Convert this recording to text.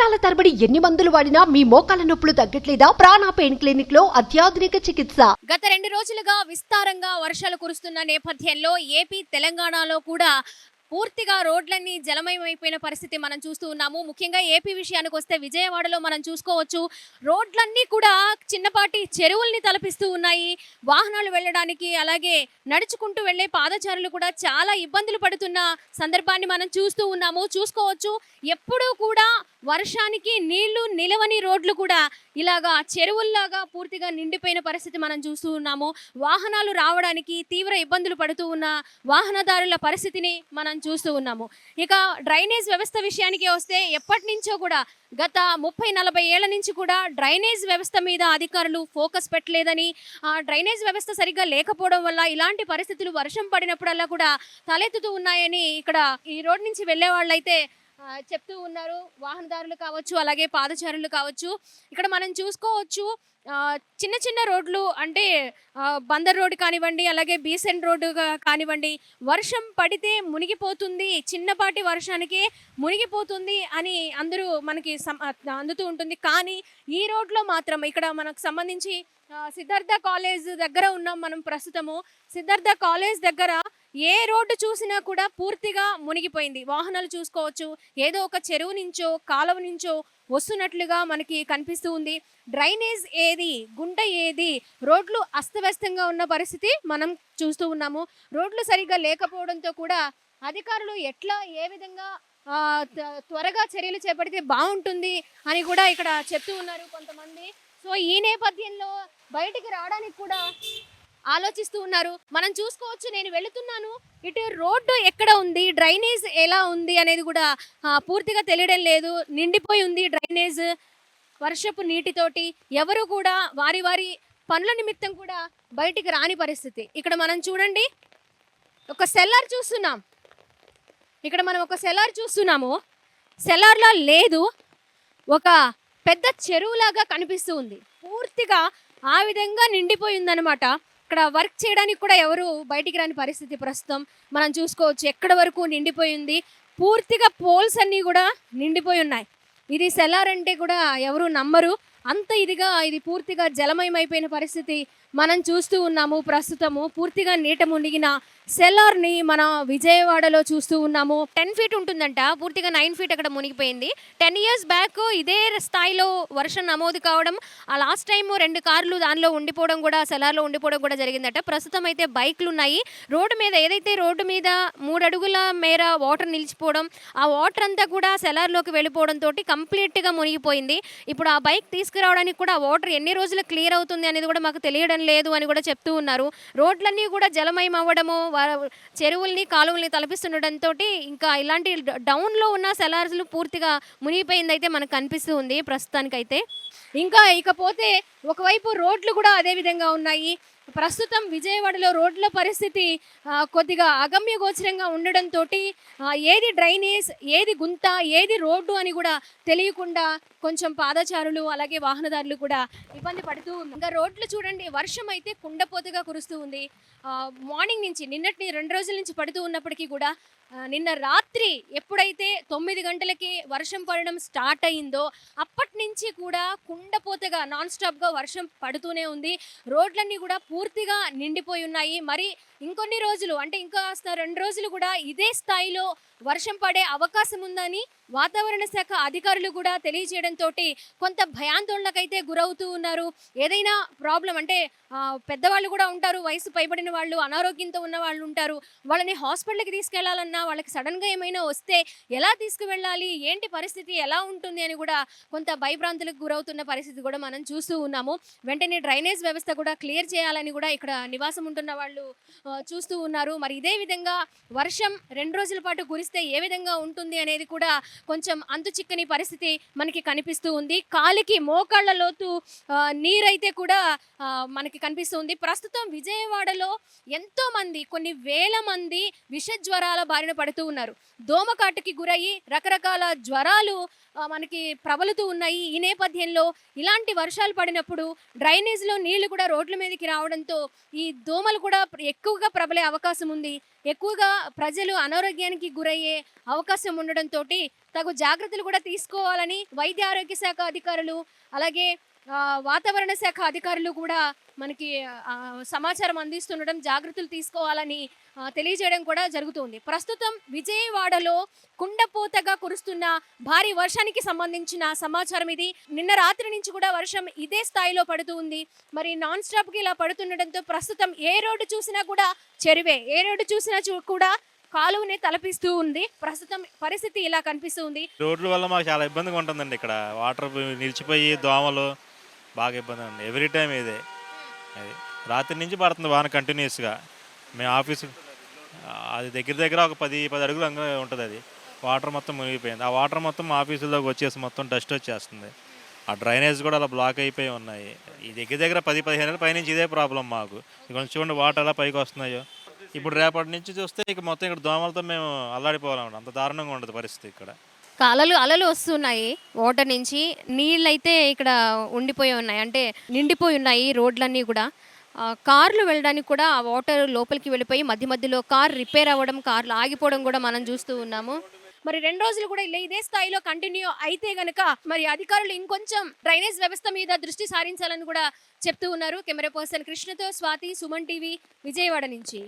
నెలల తరబడి ఎన్ని మందులు వాడినా మీ మోకాల నొప్పులు తగ్గట్లేదా? ప్రాణ పెయిన్ క్లినిక్ లో అత్యాధునిక చికిత్స. గత 2 రోజులుగా విస్తారంగా వర్షాలు కురుస్తున్న నేపథ్యంలో ఏపీ, తెలంగాణలో కూడా పూర్తిగా రోడ్లన్నీ జలమయమైపోయిన పరిస్థితి మనం చూస్తూ ఉన్నాము. ముఖ్యంగా ఏపీ విషయానికి వస్తే విజయవాడలో మనం చూసుకోవచ్చు, రోడ్లన్నీ కూడా చిన్నపాటి చెరువుల్ని తలపిస్తూ ఉన్నాయి. వాహనాలు వెళ్ళడానికి, అలాగే నడుచుకుంటూ వెళ్ళే పాదచారులు కూడా చాలా ఇబ్బందులు పడుతున్న సందర్భాన్ని మనం చూస్తూ ఉన్నాము. చూసుకోవచ్చు, ఎప్పుడూ కూడా వర్షానికి నీళ్లు నిలవని రోడ్లు కూడా ఇలాగా చెరువుల్లాగా పూర్తిగా నిండిపోయిన పరిస్థితి మనం చూస్తూ ఉన్నాము. వాహనాలు రావడానికి తీవ్ర ఇబ్బందులు పడుతూ ఉన్న వాహనదారుల పరిస్థితిని మనం చూస్తూ ఉన్నాము. ఇక డ్రైనేజ్ వ్యవస్థ విషయానికి వస్తే ఎప్పటి నుంచో కూడా గత 30-40 ఏళ్ల నుంచి కూడా డ్రైనేజ్ వ్యవస్థ మీద అధికారులు ఫోకస్ పెట్టలేదని, ఆ డ్రైనేజ్ వ్యవస్థ సరిగ్గా లేకపోవడం వల్ల ఇలాంటి పరిస్థితులు వర్షం పడినప్పుడల్లా కూడా తలెత్తుతూ ఉన్నాయని ఇక్కడ ఈ రోడ్ నుంచి వెళ్ళే వాళ్ళైతే చెప్తూ ఉన్నారు. వాహనదారులు కావచ్చు, అలాగే పాదచారులు కావచ్చు. ఇక్కడ మనం చూసుకోవచ్చు, చిన్న చిన్న రోడ్లు అంటే బందర్ రోడ్డు కానివ్వండి, అలాగే బీసెంట్ రోడ్డు కానివ్వండి, వర్షం పడితే మునిగిపోతుంది, చిన్నపాటి వర్షానికే మునిగిపోతుంది అని అందరూ మనకి అందుతూ ఉంటుంది. కానీ ఈ రోడ్లో మాత్రం ఇక్కడ మనకు సంబంధించి సిద్ధార్థ కాలేజ్ దగ్గర ఉన్నాం మనం ప్రస్తుతము. సిద్ధార్థ కాలేజ్ దగ్గర ఏ రోడ్డు చూసినా కూడా పూర్తిగా మునిగిపోయింది. వాహనాలు చూసుకోవచ్చు, ఏదో ఒక చెరువు నుంచో కాలువ నుంచో వస్తున్నట్లుగా మనకి కనిపిస్తూ ఉంది. డ్రైనేజ్ ఏది, గుంట ఏది, రోడ్లు అస్తవ్యస్తంగా ఉన్న పరిస్థితి మనం చూస్తూ ఉన్నాము. రోడ్లు సరిగ్గా లేకపోవడంతో కూడా అధికారులు ఏ విధంగా త్వరగా చర్యలు చేపడితే బాగుంటుంది అని కూడా ఇక్కడ చెప్తూ ఉన్నారు కొంతమంది. సో ఈ నేపథ్యంలో బయటికి రావడానికి కూడా ఆలోచిస్తూ ఉన్నారు. మనం చూసుకోవచ్చు, నేను వెళుతున్నాను, ఇటు రోడ్డు ఎక్కడ ఉంది, డ్రైనేజ్ ఎలా ఉంది అనేది కూడా పూర్తిగా తెలియడం లేదు. నిండిపోయి ఉంది డ్రైనేజ్ వర్షపు నీటితోటి. ఎవరు కూడా వారి వారి పనుల నిమిత్తం కూడా బయటికి రాని పరిస్థితి. ఇక్కడ మనం చూడండి, ఒక సెల్లార్ చూస్తున్నాం. ఇక్కడ మనం ఒక సెల్లార్ చూస్తున్నాము. సెల్లార్లా లేదు, ఒక పెద్ద చెరువులాగా కనిపిస్తూ ఉంది. పూర్తిగా ఆ విధంగా నిండిపోయిందనమాట. ఇక్కడ వర్క్ చేయడానికి కూడా ఎవరు బయటికి రాని పరిస్థితి ప్రస్తుతం మనం చూసుకోవచ్చు. ఎక్కడ వరకు నిండిపోయింది, పూర్తిగా పోల్స్ అన్నీ కూడా నిండిపోయి ఉన్నాయి. ఇది సెల్లార్ అంటే కూడా ఎవరు నమ్మరు, అంత ఇదిగా ఇది పూర్తిగా జలమయమైపోయిన పరిస్థితి మనం చూస్తూ ఉన్నాము. ప్రస్తుతము పూర్తిగా నీట మునిగిన సెల్లార్ని మన విజయవాడలో చూస్తూ ఉన్నాము. 10 ఫీట్ ఉంటుందంట, పూర్తిగా 9 ఫీట్ అక్కడ మునిగిపోయింది. 10 years బ్యాక్ ఇదే స్థాయిలో వర్షం నమోదు కావడం, ఆ లాస్ట్ టైము 2 కార్లు దానిలో ఉండిపోవడం కూడా, సెల్లార్లో ఉండిపోవడం కూడా జరిగిందట. ప్రస్తుతం అయితే బైక్లు ఉన్నాయి రోడ్డు మీద. ఏదైతే రోడ్డు మీద 3 అడుగుల మేర వాటర్ నిలిచిపోవడం, ఆ వాటర్ అంతా కూడా సెల్లార్లోకి వెళ్ళిపోవడంతో కంప్లీట్గా మునిగిపోయింది. ఇప్పుడు ఆ బైక్ తీసుకురావడానికి కూడా ఆ వాటర్ ఎన్ని రోజులు క్లియర్ అవుతుంది అనేది కూడా మాకు తెలియడం లేదు అని కూడా చెప్తూ ఉన్నారు. రోడ్లన్నీ కూడా జలమయం అవ్వడము, చెరువుల్ని కాలువల్ని తలపిస్తుండటంతో ఇంకా ఇలాంటి డౌన్లో ఉన్న సెల్లార్స్లు పూర్తిగా మునిగిపోయింది అయితే మనకు కనిపిస్తూ ఉంది ప్రస్తుతానికైతే. ఇకపోతే ఒకవైపు రోడ్లు కూడా అదే విధంగా ఉన్నాయి. ప్రస్తుతం విజయవాడలో రోడ్ల పరిస్థితి కొద్దిగా అగమ్య గోచరంగా ఉండడంతో ఏది డ్రైనేజ్, ఏది గుంత, ఏది రోడ్డు అని కూడా తెలియకుండా కొంచెం పాదచారులు అలాగే వాహనదారులు కూడా ఇబ్బంది పడుతూ ఉన్నారు. ఇంకా రోడ్లు చూడండి, వర్షం అయితే కుండపోతగా కురుస్తూ ఉంది. మార్నింగ్ నుంచి, నిన్నటి 2 రోజుల నుంచి పడుతూ ఉన్నప్పటికీ కూడా నిన్న రాత్రి ఎప్పుడైతే 9 గంటలకి వర్షం పడడం స్టార్ట్ అయిందో అప్పటి నుంచి కూడా కుండపోతగా నాన్ స్టాప్గా వర్షం పడుతూనే ఉంది. రోడ్లన్నీ కూడా పూర్తిగా నిండిపోయి ఉన్నాయి. మరి ఇంకొన్ని రోజులు అంటే ఇంకా 2 రోజులు కూడా ఇదే స్థాయిలో వర్షం పడే అవకాశం ఉందని వాతావరణ శాఖ అధికారులు కూడా తెలియజేయడంతో కొంత భయాందోళనకైతే గురవుతూ ఉన్నారు. ఏదైనా ప్రాబ్లం అంటే పెద్దవాళ్ళు కూడా ఉంటారు, వయసు పైబడిన వాళ్ళు, అనారోగ్యంతో ఉన్న వాళ్ళు ఉంటారు. వాళ్ళని హాస్పిటల్కి తీసుకెళ్లాలన్నా, వాళ్ళకి సడన్గా ఏమైనా వస్తే ఎలా తీసుకువెళ్ళాలి, ఏంటి పరిస్థితి ఎలా ఉంటుంది అని కూడా కొంత భయభ్రాంతులకు గురవుతున్న పరిస్థితి కూడా మనం చూస్తూ ఉన్నాము. వెంటనే డ్రైనేజ్ వ్యవస్థ కూడా క్లియర్ చేయాలని కూడా ఇక్కడ నివాసం ఉంటున్న వాళ్ళు చూస్తూ ఉన్నారు. మరి ఇదే విధంగా వర్షం 2 రోజుల పాటు కురిస్తే ఏ విధంగా ఉంటుంది అనేది కూడా కొంచెం అంతు చిక్కని పరిస్థితి మనకి కనిపిస్తూ ఉంది. కాలికి మోకాళ్ళ లోతు నీరైతే కూడా మనకి కనిపిస్తుంది. ప్రస్తుతం విజయవాడలో ఎంతో మంది, కొన్ని వేల మంది విష జ్వరాల బారిన పడుతూ ఉన్నారు. దోమకాటుకి గురయ్యి రకరకాల జ్వరాలు మనకి ప్రబలుతూ ఉన్నాయి. ఈ నేపథ్యంలో ఇలాంటి వర్షాలు పడినప్పుడు డ్రైనేజ్లో నీళ్లు కూడా రోడ్ల మీదకి రావడంతో ఈ దోమలు కూడా ఎక్కువగా ప్రబలే అవకాశం ఉంది. ఎక్కువగా ప్రజలు అనారోగ్యానికి గురయ్యే అవకాశం ఉండడంతో తగు జాగ్రత్తలు కూడా తీసుకోవాలని వైద్య ఆరోగ్య శాఖ అధికారులు అలాగే వాతావరణ శాఖ అధికారులు కూడా మనకి సమాచారం అందిస్తుండడం, జాగ్రత్తలు తీసుకోవాలని తెలియజేయడం కూడా జరుగుతుంది. ప్రస్తుతం విజయవాడలో కుండపోతగా కురుస్తున్న భారీ వర్షానికి సంబంధించిన సమాచారం ఇది. నిన్న రాత్రి నుంచి కూడా వర్షం ఇదే స్థాయిలో పడుతూ ఉంది. మరి నాన్ స్టాప్కి ఇలా పడుతుండటంతో ప్రస్తుతం ఏ రోడ్డు చూసినా కూడా చెరువే, ఏ రోడ్డు చూసినా కూడా కాలువనే తలపిస్తూ ఉంది. ప్రస్తుతం పరిస్థితి ఇలా కనిపిస్తూ ఉంది. రోడ్ల వల్ల మాకు చాలా ఇబ్బందిగా ఉంటుందండి. ఇక్కడ వాటర్ నిలిచిపోయి దోమలు బాగా ఇబ్బంది ఉంది. ఎవ్రీ టైం ఇదే. అది రాత్రి నుంచి పడుతుంది వాన కంటిన్యూస్గా. మేము ఆఫీసు అది దగ్గర ఒక 10 అడుగులు ఉంటుంది. అది వాటర్ మొత్తం మునిగిపోయింది. ఆ వాటర్ మొత్తం ఆఫీసుల్లోకి వచ్చేసి మొత్తం డస్ట్ వచ్చేస్తుంది. ఆ డ్రైనేజ్ కూడా అలా బ్లాక్ అయిపోయి ఉన్నాయి. ఈ దగ్గర 10-15 ఏళ్ళ పైనుంచి ఇదే ప్రాబ్లం మాకు. కొంచెం చూడండి వాటర్ ఎలా పైకి వస్తున్నాయో. ఇప్పుడు రేపటి నుంచి చూస్తే ఇక మొత్తం ఇక్కడ దోమలతో మేము అల్లాడిపోవాలన్నమాట. అంత దారుణంగా ఉండదు పరిస్థితి ఇక్కడ. అలలు వస్తున్నాయి వాటర్ నుంచి. నీళ్ళైతే ఇక్కడ ఉండిపోయి ఉన్నాయి, అంటే నిండిపోయి ఉన్నాయి రోడ్లన్నీ కూడా. కార్లు వెళ్ళడానికి కూడా ఆ వాటర్ లోపలికి వెళ్ళిపోయి మధ్యలో కార్ రిపేర్ అవ్వడం, కార్లు ఆగిపోవడం కూడా మనం చూస్తూ ఉన్నాము. మరి 2 రోజులు కూడా ఇదే స్థాయిలో కంటిన్యూ అయితే గనక మరి అధికారులు ఇంకొంచెం డ్రైనేజ్ వ్యవస్థ మీద దృష్టి సారించాలని కూడా చెప్తూ ఉన్నారు. కెమెరా పర్సన్ కృష్ణతో స్వాతి, సుమన్ టీవీ, విజయవాడ నుంచి.